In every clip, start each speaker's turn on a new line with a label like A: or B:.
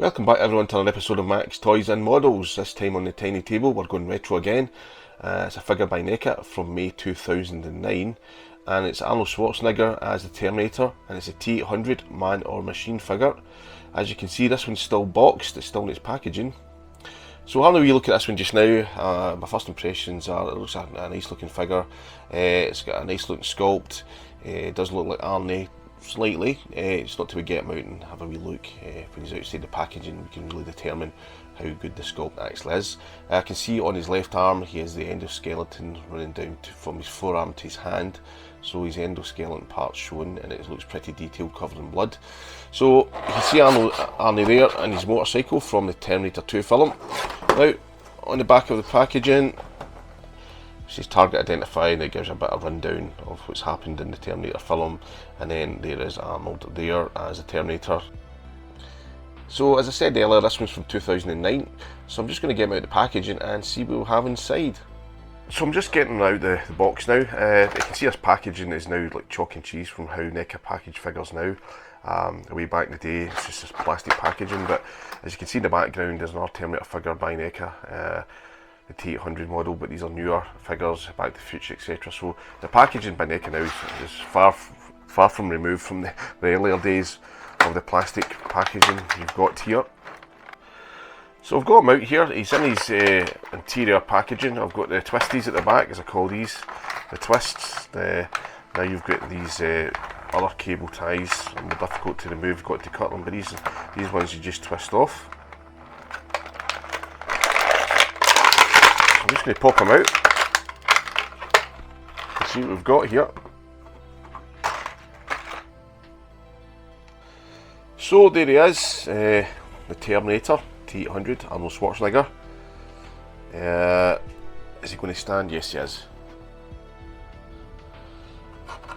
A: Welcome back everyone to another episode of Max Toys and Models. This time on the tiny table we're going retro again. It's a figure by NECA from May 2009 and it's Arnold Schwarzenegger as the Terminator, and it's a T800 man or machine figure. As you can see, this one's still boxed, it's still in its packaging. So having a wee look at this one just now, my first impressions are it looks like a nice looking figure. It's got a nice looking sculpt. It does look like Arnie slightly. It's not till we get him out and have a wee look. When he's outside the packaging we can really determine how good the sculpt actually is. I can see on his left arm he has the endoskeleton running down from his forearm to his hand, so his endoskeleton part's shown and it looks pretty detailed, covered in blood. So you can see Arnie there and his motorcycle from the Terminator 2 film. Now on the back of the packaging it says target identified, and it gives a bit of rundown of what's happened in the Terminator film, and then there is Arnold there as the Terminator. So as I said earlier, this one's from 2009, so I'm just going to get him out of the packaging and see what we have inside. So I'm just getting out the box now. You can see this packaging is now like chalk and cheese from how NECA package figures now. Way back in the day it's just this plastic packaging, but as you can see in the background there's another Terminator figure by NECA, the T800 model, but these are newer figures, Back to the Future, etc. So the packaging by NECA now is far from removed from the earlier days of the plastic packaging you've got here. So I've got him out here. He's in his interior packaging. I've got the twisties at the back, as I call these, the twists. Now you've got these other cable ties, and they're difficult to remove. You've got to cut them, but these ones you just twist off. I'm just going to pop them out and see what we've got here. So there he is, the Terminator, T800, Arnold Schwarzenegger. Is he going to stand? Yes, he is.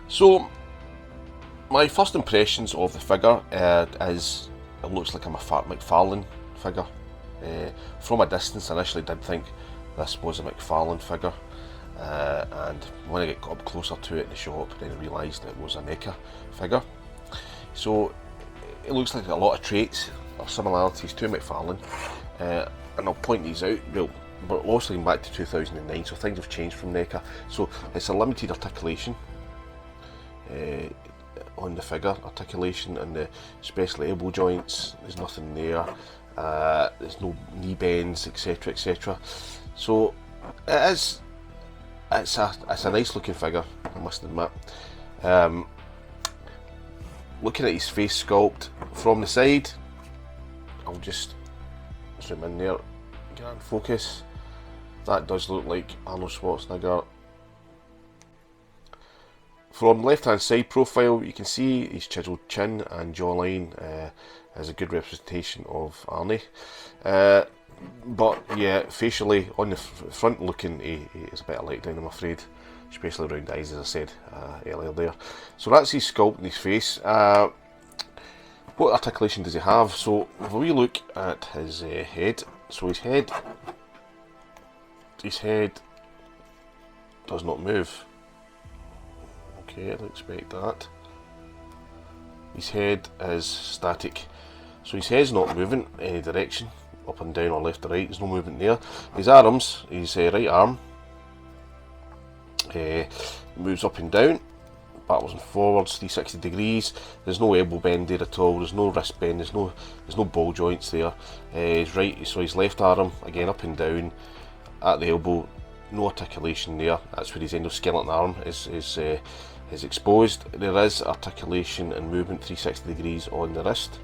A: So my first impressions of the figure is it looks like a McFarlane figure. From a distance I initially did think this was a McFarlane figure, and when I got up closer to it in the shop then I realised it was a NECA figure. So it looks like a lot of traits or similarities to McFarlane, and I'll point these out. Well, we're also going back to 2009, so things have changed from NECA. So it's a limited articulation on the figure, articulation and the special elbow joints, there's nothing there. There's no knee bends, etc, etc. So it's a nice looking figure, I must admit. Looking at his face sculpt from the side, I'll just zoom in there, get in focus. That does look like Arnold Schwarzenegger. From the left hand side profile you can see his chiseled chin and jawline is a good representation of Arnie. But yeah, facially on the front looking he is a bit of a letdown, I'm afraid, especially around the eyes, as I said earlier there. So that's his sculpt in his face. What articulation does he have? So if we look at his head, so his head does not move. Okay, I'd expect that. His head is static, so his head's not moving in any direction, up and down or left or right, there's no movement there. His arms, his right arm moves up and down, backwards and forwards, 360 degrees. There's no elbow bend there at all, there's no wrist bend, there's no ball joints there. His left arm, again up and down at the elbow, no articulation there. That's where his endoskeleton arm is exposed. There is articulation and movement 360 degrees on the wrist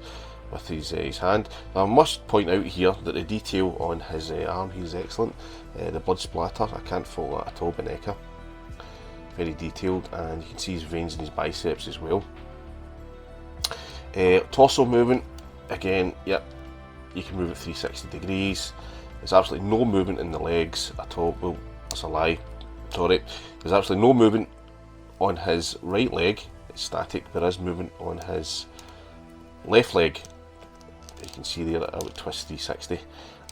A: with his hand. Now I must point out here that the detail on his arm is excellent. The blood splatter, I can't fault that at all by NECA. Very detailed, and you can see his veins in his biceps as well. Torso movement, again, yep, you can move it 360 degrees. There's absolutely no movement in the legs at all. Well, that's a lie, sorry. There's absolutely no movement on his right leg, it's static. There is movement on his left leg, you can see there I would twist 360,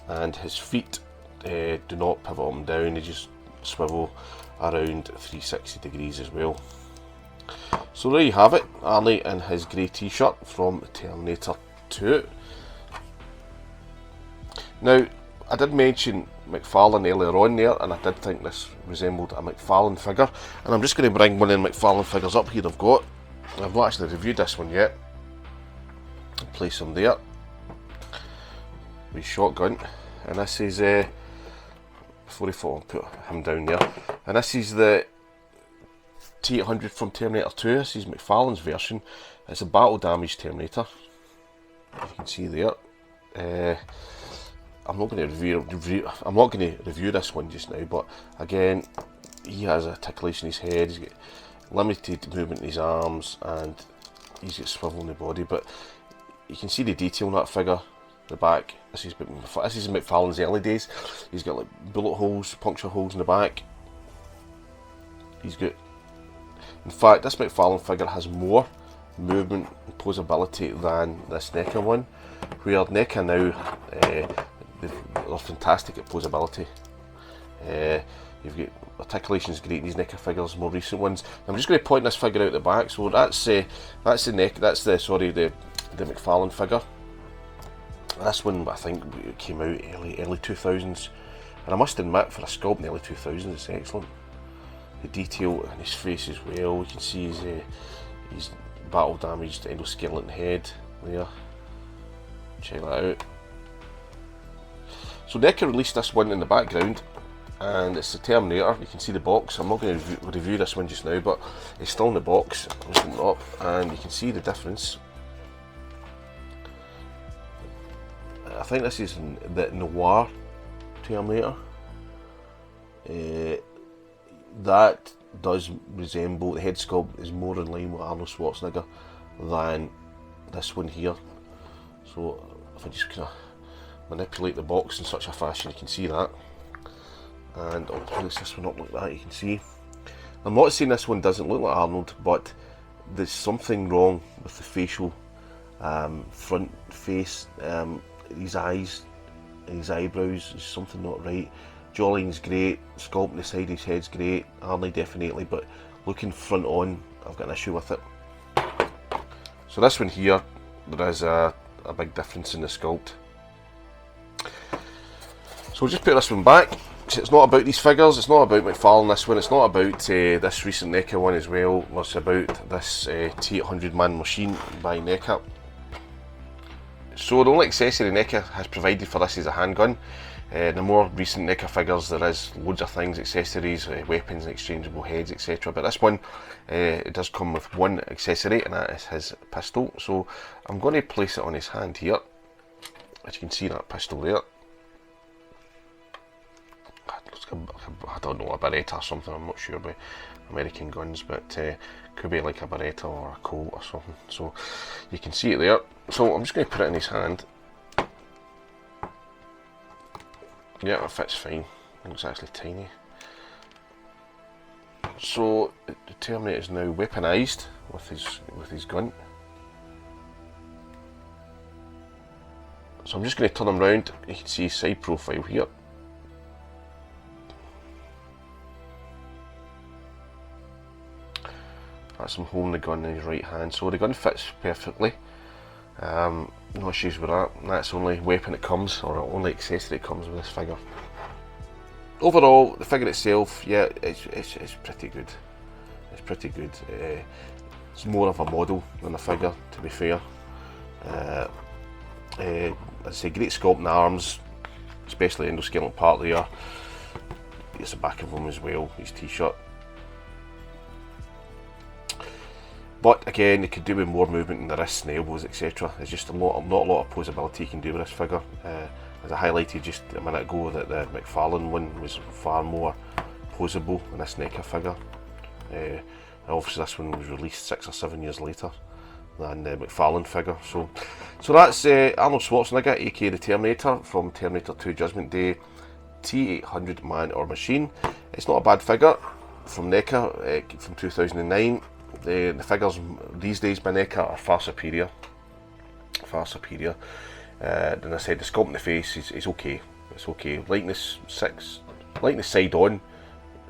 A: and his feet do not pivot up and down, they just swivel around 360 degrees as well. So there you have it, Arnie in his grey t-shirt from Terminator 2. Now, I did mention McFarlane earlier on there, and I did think this resembled a McFarlane figure, and I'm just going to bring one of the McFarlane figures up here I've got. I've not actually reviewed this one yet. Place him there. With shotgun, and this is before he fall, I'll put him down there. And this is the T800 from Terminator 2. This is McFarlane's version. It's a battle damaged Terminator. You can see there. I'm not going to review this one just now, but again, he has a ticklish in his head. He's got limited movement in his arms, and he's got swivel in the body. But you can see the detail in that figure. The back. This is McFarlane's early days. He's got like bullet holes, puncture holes in the back. He's got. In fact, this McFarlane figure has more movement and posability than this NECA one. Where NECA now, they're fantastic at posability. You've got articulation's great in these NECA figures, more recent ones. I'm just going to point this figure out the back. So that's the McFarlane figure. This one, I think, came out early 2000s, and I must admit, for a sculpt in the early 2000s, it's excellent. The detail in his face as well. You can see his battle damaged endoskeleton head there. Check that out. So NECA released this one in the background, and it's the Terminator. You can see the box. I'm not going to review this one just now, but it's still in the box. I'm just opening it up, and you can see the difference. I think this is the Noir Terminator. That does resemble, the head sculpt is more in line with Arnold Schwarzenegger than this one here. So if I just kind of manipulate the box in such a fashion, you can see that. And I'll place this one up like that, you can see. I'm not saying this one doesn't look like Arnold, but there's something wrong with the facial front face. His eyes and his eyebrows is something not right. Jawline's great, sculpting the side of his head's great, Arnold definitely, but looking front on, I've got an issue with it. So this one here, there is a big difference in the sculpt. So we'll just put this one back. It's not about these figures, it's not about McFarlane this one, it's not about this recent NECA one as well, it's about this T800 man machine by NECA. So the only accessory NECA has provided for this is a handgun. The more recent NECA figures, there is loads of things, accessories, weapons, exchangeable heads, etc. But this one, it does come with one accessory, and that is his pistol. So I'm going to place it on his hand here. As you can see, that pistol there. I don't know, a Beretta or something, I'm not sure about American guns, but could be like a Beretta or a Colt or something. So you can see it there. So I'm just going to put it in his hand. Yeah, it fits fine. It's actually tiny. So the Terminator is now weaponized with his gun. So I'm just going to turn him round. You can see his side profile here. That's him holding the gun in his right hand. So the gun fits perfectly. No issues with that. That's the only weapon it comes, or the only accessory that comes with this figure. Overall, the figure itself, yeah, it's pretty good. It's pretty good. It's more of a model than a figure, to be fair. As I say, great sculpt in the arms, especially endoskeleton part there. It's the back of him as well, his t-shirt. But again, it could do with more movement in the wrists and elbows, etc. There's just not a lot of posability you can do with this figure. As I highlighted just a minute ago, that the McFarlane one was far more posable than this NECA figure. Obviously this one was released 6 or 7 years later than the McFarlane figure. So that's Arnold Schwarzenegger, aka the Terminator, from Terminator 2 Judgment Day, T800 man or machine. It's not a bad figure from NECA from 2009. The figures these days by NECA are far superior. Then I said the sculpt in the face is okay. It's okay. Likeness 6. Likeness side on,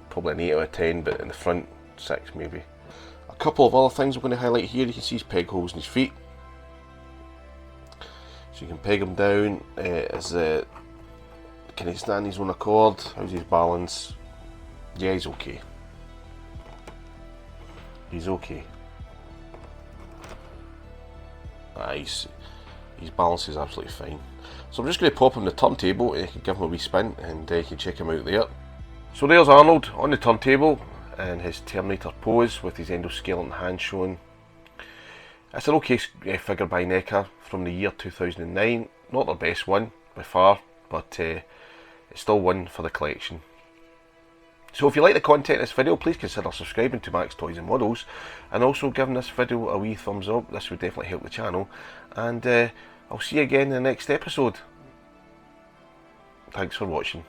A: probably an 8 out of 10, but in the front 6 maybe. A couple of other things I'm going to highlight here. You can see his peg holes in his feet. So you can peg them down. As Can he stand his own accord? How's his balance? Yeah, he's okay. He's okay. His balance is absolutely fine. So I'm just going to pop him the turntable, you can give him a wee spin and you can check him out there. So there's Arnold on the turntable in his Terminator pose with his endoskeleton hand showing. It's an okay figure by NECA from the year 2009. Not the best one by far, but it's still one for the collection. So if you like the content of this video, please consider subscribing to Max Toys and Models, and also giving this video a wee thumbs up. This would definitely help the channel, and I'll see you again in the next episode. Thanks for watching.